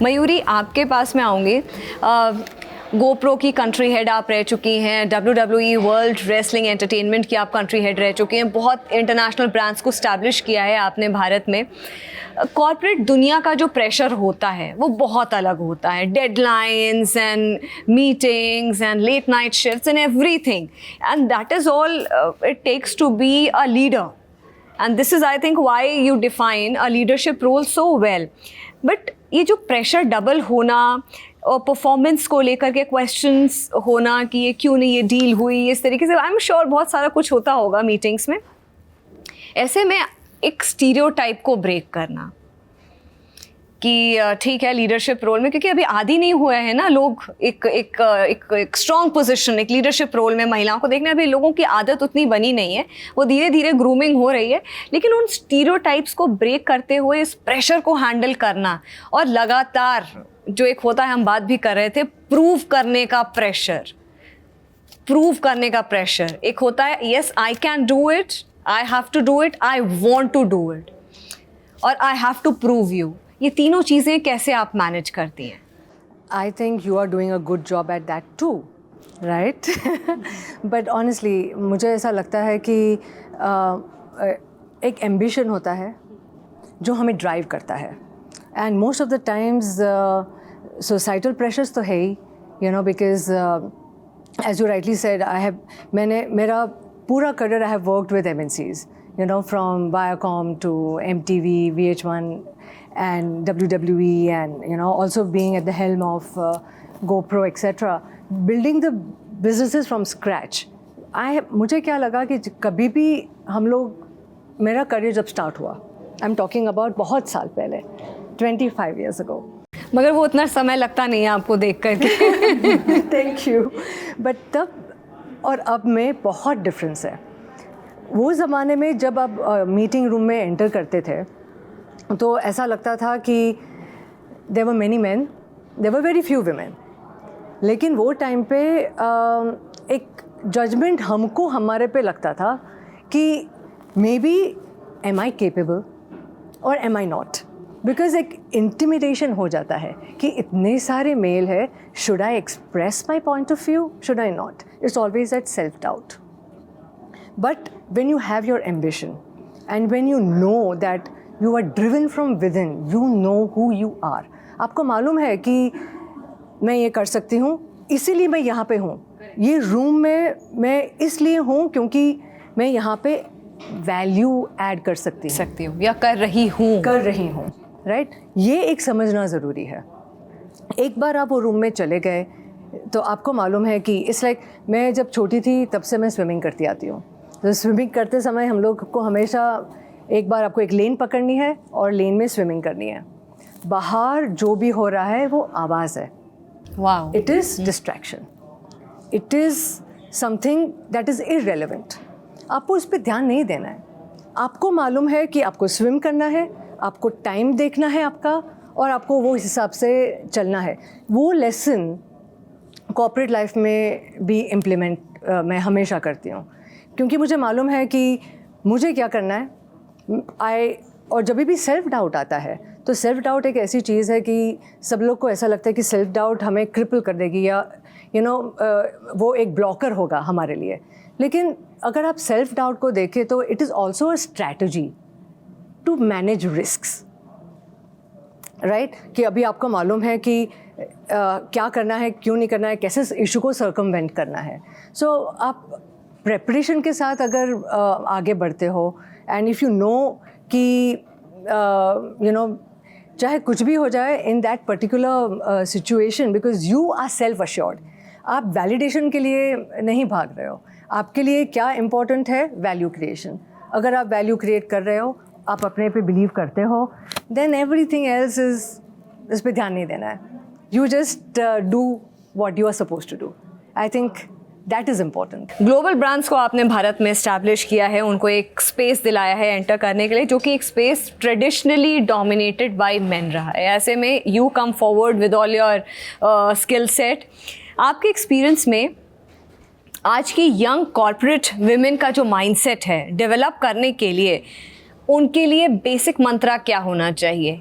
मयूरी, आपके पास मैं आऊँगी। गोप्रो की कंट्री हेड आप रह चुकी हैं, WWE वर्ल्ड रेसलिंग एंटरटेनमेंट की आप कंट्री हेड रह चुकी हैं, बहुत इंटरनेशनल ब्रांड्स को स्टैब्लिश किया है आपने भारत में। कॉर्पोरेट दुनिया का जो प्रेशर होता है वो बहुत अलग होता है, deadlines and meetings and late night shifts and everything, and that is all it takes to be a leader, and this is I think why you define a leadership role so well. But ये जो pressure double होना और performance को लेकर के questions होना कि ये क्यों नहीं ये डील हुई, इस तरीके से आई एम श्योर बहुत सारा कुछ होता होगा मीटिंग्स में। ऐसे में एक स्टीरियोटाइप को ब्रेक करना कि ठीक है लीडरशिप रोल में, क्योंकि अभी आदी नहीं हुए हैं ना लोग एक स्ट्रॉन्ग पोजीशन, एक लीडरशिप रोल में महिलाओं को देखने, अभी लोगों की आदत उतनी बनी नहीं है, वो धीरे धीरे ग्रूमिंग हो रही है। लेकिन उन स्टीरियोटाइप्स को ब्रेक करते हुए इस प्रेशर को हैंडल करना, और लगातार जो एक होता है, हम बात भी कर रहे थे, प्रूव करने का प्रेशर, एक होता है yes I can do it, I have to do it, I want to do it, और I have to prove you. ये तीनों चीज़ें कैसे आप मैनेज करती हैं? I think you are doing a good job at that too, right? But honestly, मुझे ऐसा लगता है कि एक ambition होता है जो हमें drive करता है, and most of the times societal pressures तो है ही, you know, because as you rightly said, मेरा पूरा career I have worked with MNCs, you know, from Viacom to MTV, VH1 and WWE, and you know, also being at the helm of GoPro etc, building the businesses from scratch. मुझे क्या लगा कि कभी भी हम लोग, मेरा career जब स्टार्ट हुआ, आई एम टॉकिंग अबाउट बहुत साल पहले, 25 years ago, मगर वो उतना समय लगता नहीं है आपको देख करके। Thank you. बट तब और अब में बहुत डिफरेंस है। वो ज़माने में जब आप मीटिंग रूम में एंटर करते थे तो ऐसा लगता था कि there were many man, there were very few women, लेकिन वो टाइम पे एक जजमेंट हमको हमारे पे लगता था कि maybe am I capable और एम आई नॉट, बिकॉज एक इंटिमिडेशन हो जाता है कि इतने सारे मेल है, should I express my point of view, should I not, it's always that self doubt. But when you have your ambition and when you know that you are driven from within, you know who you are, आपको मालूम है कि मैं ये कर सकती हूँ, इसीलिए मैं यहाँ पे हूँ, ये रूम में मैं इसलिए हूँ क्योंकि मैं यहाँ पे वैल्यू ऐड कर सकती हूँ या कर रही हूँ, राइट? ये एक समझना ज़रूरी है। एक बार आप वो रूम में चले गए तो आपको मालूम है कि इट्स लाइक, मैं जब छोटी थी तब से मैं स्विमिंग करती आती हूँ, तो स्विमिंग करते समय हम लोग को हमेशा एक बार आपको एक लेन पकड़नी है और लेन में स्विमिंग करनी है। बाहर जो भी हो रहा है वो आवाज़ है, wow, it is distraction, it is something that is irrelevant. आपको उस पर ध्यान नहीं देना है, आपको मालूम है कि आपको स्विम करना है, आपको टाइम देखना है आपका, और आपको वो हिसाब से चलना है। वो लेसन कॉर्पोरेट लाइफ में भी इम्प्लीमेंट मैं हमेशा करती हूँ, क्योंकि मुझे मालूम है कि मुझे क्या करना है। और जब भी सेल्फ डाउट आता है तो सेल्फ डाउट एक ऐसी चीज़ है कि सब लोग को ऐसा लगता है कि सेल्फ डाउट हमें क्रिपल कर देगी या वो एक ब्लॉकर होगा हमारे लिए। लेकिन अगर आप सेल्फ डाउट को देखें तो it is also a strategy to manage risks, right? कि अभी आपको मालूम है कि क्या करना है, क्यों नहीं करना है, कैसे इशू को सर्कमवेंट करना है। सो आप प्रेपरेशन के साथ अगर आगे बढ़ते हो, एंड इफ़ यू नो कि चाहे कुछ भी हो जाए in that particular situation, because you are self assured, आप वैलिडेशन के लिए नहीं भाग रहे हो, आपके लिए क्या इम्पोर्टेंट है, वैल्यू क्रिएशन। अगर आप वैल्यू क्रिएट कर रहे हो, आप अपने पे बिलीव करते हो, देन एवरीथिंग एल्स इस पे ध्यान नहीं देना है, you just do what you are suppose to do. I think that is important. Global brands को आपने भारत में इस्टेब्लिश किया है, उनको एक स्पेस दिलाया है एंटर करने के लिए, जो कि एक space traditionally dominated by main रहा है। ऐसे में you come forward with all your skill set. आपके एक्सपीरियंस में आज की यंग कॉर्पोरेट विमेन का जो माइंडसेट है डेवलप करने के लिए, उनके लिए बेसिक मंत्रा क्या होना चाहिए?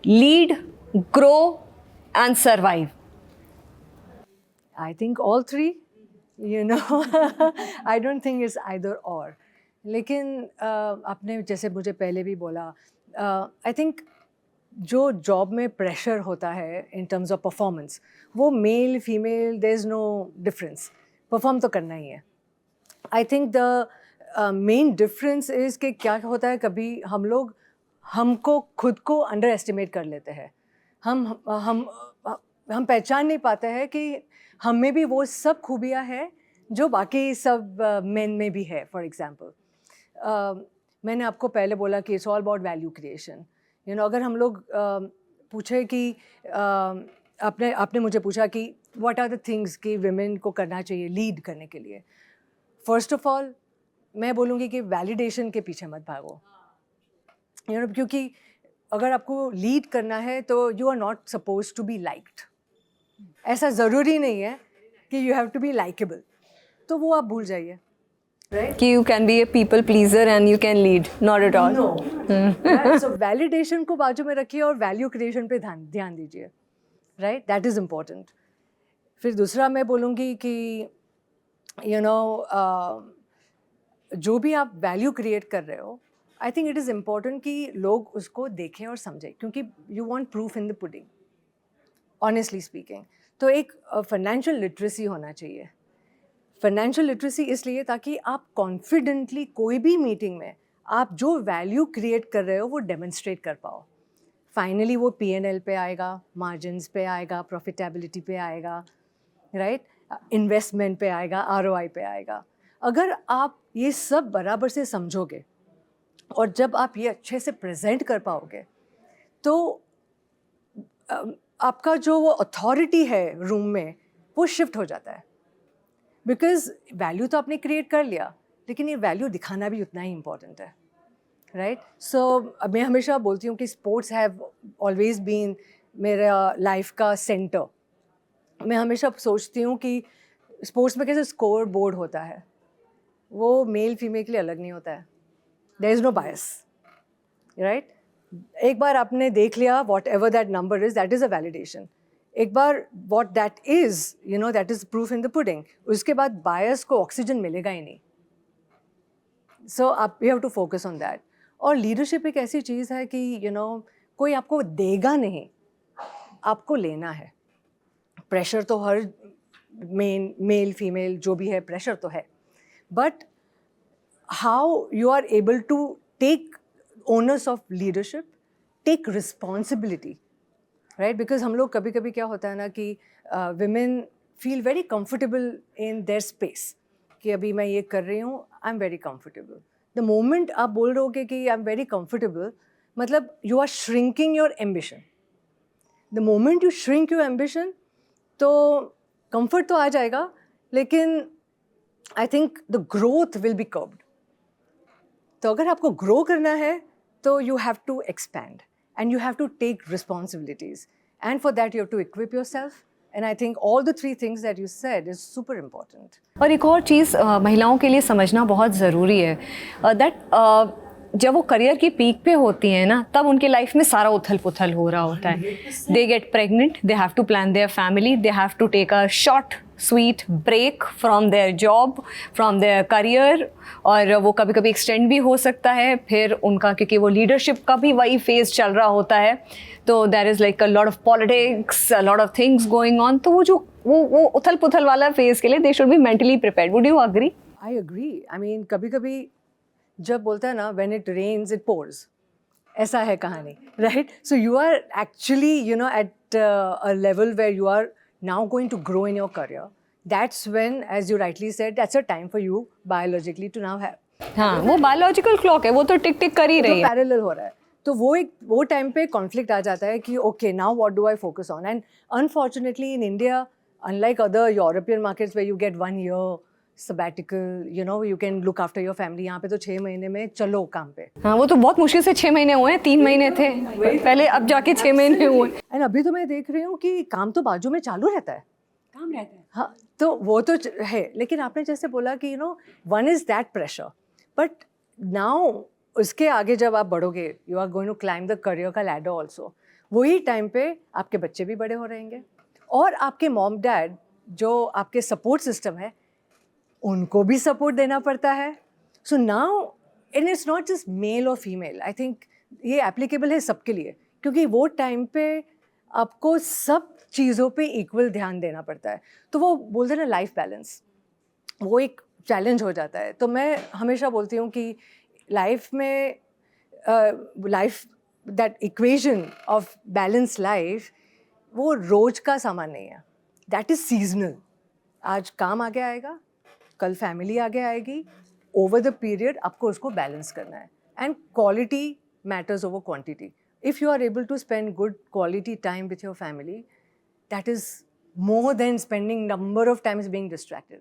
Lead, grow and survive? I think all three, you know. I don't think it's either or. लेकिन आपने जैसे मुझे पहले भी बोला, आई थिंक जो जॉब में प्रेशर होता है इन टर्म्स ऑफ परफॉर्मेंस, वो male female there is no difference, perform तो करना ही है. I think the main difference is कि क्या होता है, कभी हम लोग हमको खुद को अंडर एस्टिमेट कर लेते हैं. हम पहचान नहीं पाते हैं कि हम में भी वो सब खूबियाँ हैं जो बाकी सब मेन में भी है. फॉर एग्जांपल, मैंने आपको पहले बोला कि it's all about value creation. You know, अगर हम लोग पूछे कि आपने मुझे पूछा कि व्हाट आर द थिंग्स कि विमेन को करना चाहिए लीड करने के लिए, फर्स्ट ऑफ ऑल मैं बोलूँगी कि वैलिडेशन के पीछे मत भागो. यू नो, क्योंकि अगर आपको लीड करना है तो you are not suppose to be liked. ऐसा ज़रूरी नहीं है कि you have to be likeable, तो वो आप भूल जाइए. Right? कि you can be a people pleaser and you can lead, not at all. No. Right? So validation को बाजू में रखिए और वैल्यू क्रिएशन पे ध्यान दीजिए. Right, that is important. फिर दूसरा मैं बोलूँगी कि यू नो, जो भी आप वैल्यू क्रिएट कर रहे हो, I think it is important कि लोग उसको देखें और समझें, क्योंकि you want proof in the pudding, honestly speaking. तो एक फाइनेंशियल लिटरेसी होना चाहिए. फाइनेंशियल लिटरेसी इसलिए ताकि आप कॉन्फिडेंटली कोई भी मीटिंग में आप जो वैल्यू क्रिएट कर रहे हो वो डेमोन्स्ट्रेट कर पाओ. फाइनली वो P&L पे आएगा, मार्जिन्स पे आएगा, प्रॉफिटेबिलिटी पे आएगा, राइट, इन्वेस्टमेंट पे आएगा, ROI पे आएगा. अगर आप ये सब बराबर से समझोगे और जब आप ये अच्छे से प्रेजेंट कर पाओगे तो आपका जो वो अथॉरिटी है रूम में वो शिफ्ट हो जाता है. बिकॉज वैल्यू तो आपने क्रिएट कर लिया, लेकिन ये वैल्यू दिखाना भी उतना ही इम्पॉर्टेंट है. राइट, सो मैं हमेशा बोलती हूँ कि स्पोर्ट्स हैव ऑलवेज बीन मेरा लाइफ का सेंटर. मैं हमेशा सोचती हूँ कि स्पोर्ट्स में कैसे स्कोर बोर्ड होता है, वो मेल फीमेल के लिए अलग नहीं होता है. There is no bias. Right, एक बार आपने देख लिया whatever that number is, that is a validation. एक बार what that is, you know, that is proof in the pudding. उसके बाद बायस को ऑक्सीजन मिलेगा ही नहीं. सो आप you have to focus on that. और लीडरशिप एक ऐसी चीज़ है कि यू नो, कोई आपको देगा नहीं, आपको लेना है. प्रेशर तो हर मेल फीमेल जो भी है प्रेशर तो है, but how you are able to take owners of leadership, take responsibility. Right, because हम लोग कभी कभी क्या होता है ना कि women feel very comfortable in their space कि अभी मैं ये कर रही हूँ, I am very comfortable. The moment आप बोल रहे हो कि आई एम वेरी कंफर्टेबल, मतलब you are shrinking your ambition. The moment you shrink your ambition तो कंफर्ट तो आ जाएगा, लेकिन I think the growth will be curbed. तो अगर आपको ग्रो करना है तो you have to expand and you have to take responsibilities, and for that you have to equip yourself. And I think all the three things that you said is super important. और एक और चीज़ महिलाओं के लिए समझना बहुत ज़रूरी है, दैट जब वो करियर की पीक पे होती हैं ना, तब उनके लाइफ में सारा उथल पुथल हो रहा होता है. They get pregnant, they have to plan their family, they have to take a short sweet break from their job, from their career, और वो कभी कभी एक्सटेंड भी हो सकता है. फिर उनका, क्योंकि वो लीडरशिप का भी वही फेज चल रहा होता है, तो there is like a lot of politics, a lot of things going on. तो वो उथल पुथल वाला फेज के लिए they should be mentally prepared. Would you agree? I agree. I mean कभी कभी जब बोलता है ना, when it rains it pours, ऐसा है कहानी. Right, so you are actually you know at a level where you are now going to grow in your career. That's when, as you rightly said, that's a time for you biologically to now have. हाँ, वो biological clock है, वो तो टिक टिक कर ही रही है. Parallel हो रहा है, तो वो टाइम पे कॉन्फ्लिक्ट आ जाता है कि okay, now what do I focus on. And unfortunately in India, unlike other European markets where you get 1 year sabbatical, you know, you can look after your family. यहाँ पे तो 6 महीने में चलो काम पे. हाँ, वो तो बहुत मुश्किल से 6 महीने हुए हैं, 3 महीने थे पहले, अब जाके 6 महीने हुए. एंड अभी तो मैं देख रही हूँ कि काम तो बाजू में चालू रहता है. काम रहता है. हाँ, तो वो तो है, लेकिन आपने जैसे बोला कि you know, one is that pressure, but now उसके आगे जब आप बढ़ोगे, you are going to climb the career का लैडर ऑल्सो, वही टाइम पे आपके बच्चे भी बड़े हो रहेंगे और आपके मॉम डैड जो आपके सपोर्ट सिस्टम है उनको भी सपोर्ट देना पड़ता है. So now and it's not just male और फीमेल, आई थिंक ये एप्लीकेबल है सबके लिए, क्योंकि वो टाइम पे आपको सब चीज़ों पे इक्वल ध्यान देना पड़ता है. तो वो बोलते हैं ना लाइफ बैलेंस, वो एक चैलेंज हो जाता है. तो मैं हमेशा बोलती हूँ कि लाइफ में life that equation of balance life वो रोज का सामान नहीं है, दैट इज सीजनल. आज काम आगे आएगा, कल फैमिली आगे आएगी, ओवर द पीरियड आपको उसको बैलेंस करना है. And quality matters over quantity. If you are able to spend good quality time with your family, that is more than spending number of times being distracted.